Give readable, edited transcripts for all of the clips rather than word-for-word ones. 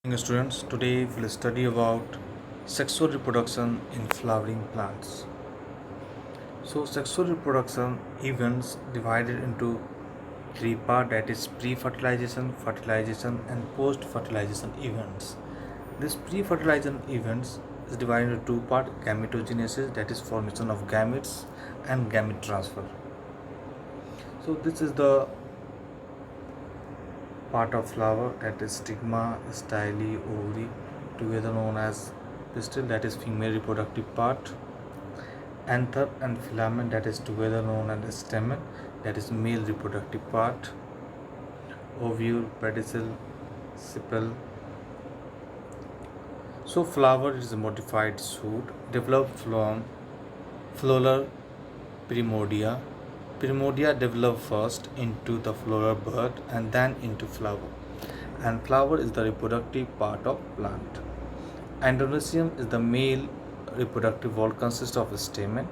Students, today we'll study about sexual reproduction in flowering plants. So, sexual reproduction events divided into three parts, that is pre-fertilization, fertilization, and post-fertilization events. This pre-fertilization events is divided into two parts: gametogenesis, that is formation of gametes, and gamete transfer. So, this is the part of flower, that is stigma, style, ovary, together known as pistil, that is female reproductive part, anther and filament, that is together known as stamen, that is male reproductive part, ovule, pedicel, sepal. So flower is a modified shoot developed from floral primordia. Primordia develop first into the floral bud and then into flower. And flower is the reproductive part of plant. Androecium is the male reproductive wall, consists of a stamen,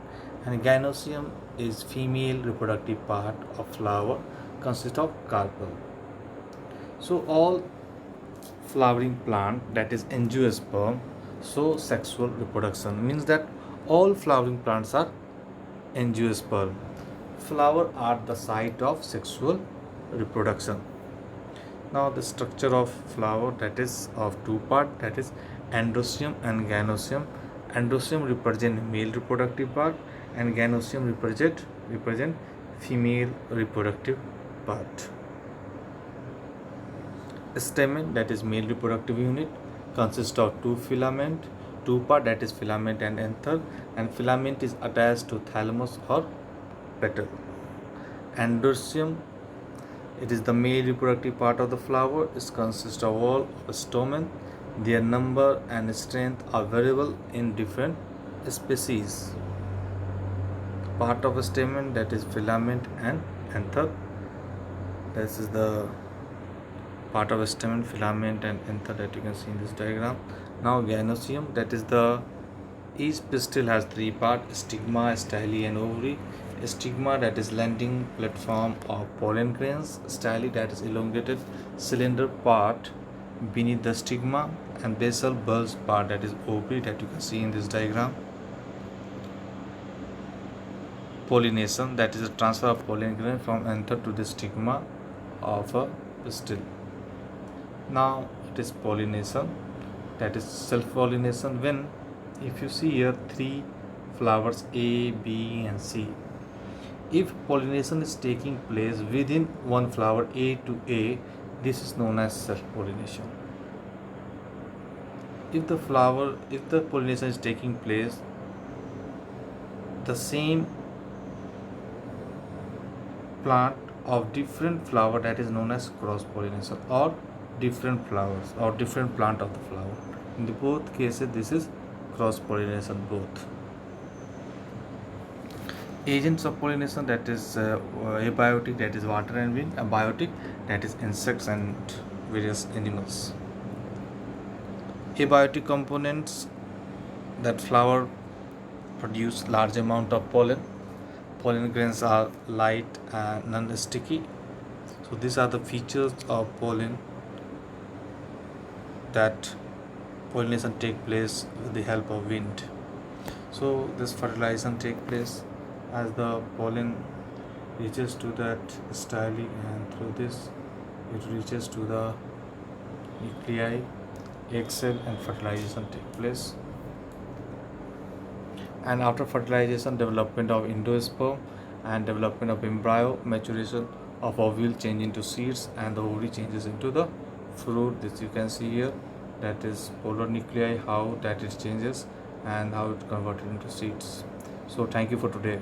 and gynoecium is female reproductive part of flower, consists of carpel. So all flowering plant, that is angiosperm, so sexual reproduction means that all flowering plants are angiosperm. Flower are the site of sexual reproduction. Now the structure of flower, that is of two part, that is androecium and gynoecium. Androecium represent male reproductive part and gynoecium represent female reproductive part. Stamen, that is male reproductive unit, consists of two filament, two part, that is filament and anther, and filament is attached to thalamus or petal. Androecium, it is the male reproductive part of the flower. It consists of all stamen. Their number and strength are variable in different species. Part of a stamen, that is filament and anther. This is the part of a stamen, filament and anther, that you can see in this diagram. Now gynoecium, that is the each pistil has three parts: stigma, style, and ovary. Stigma, that is landing platform of pollen grains. Style, that is elongated cylinder part beneath the stigma, and basal bulge part, that is ovary, that you can see in this diagram. Pollination, that is a transfer of pollen grain from anther to the stigma of a pistil. Now it is pollination, that is self-pollination. When, if you see here, three flowers A, B, and C. If pollination is taking place within one flower A to A, this is known as self-pollination. If the pollination is taking place the same plant of different flower, that is known as cross-pollination, or different flowers or different plant of the flower. In the both cases, this is cross-pollination both. Agents of pollination, that is abiotic, that is water and wind; abiotic, that is insects and various animals. Abiotic components, that flower produce large amount of pollen. Pollen grains are light and non-sticky. So these are the features of pollen, that pollination take place with the help of wind. So this fertilization take place as the pollen reaches to that style, and through this it reaches to the nuclei, egg cell, and fertilization take place. And after fertilization, development of endosperm and development of embryo, maturation of ovule change into seeds, and the ovary changes into the fruit. This you can see here, that is polar nuclei, how that it changes and how it converted into seeds. So thank you for today.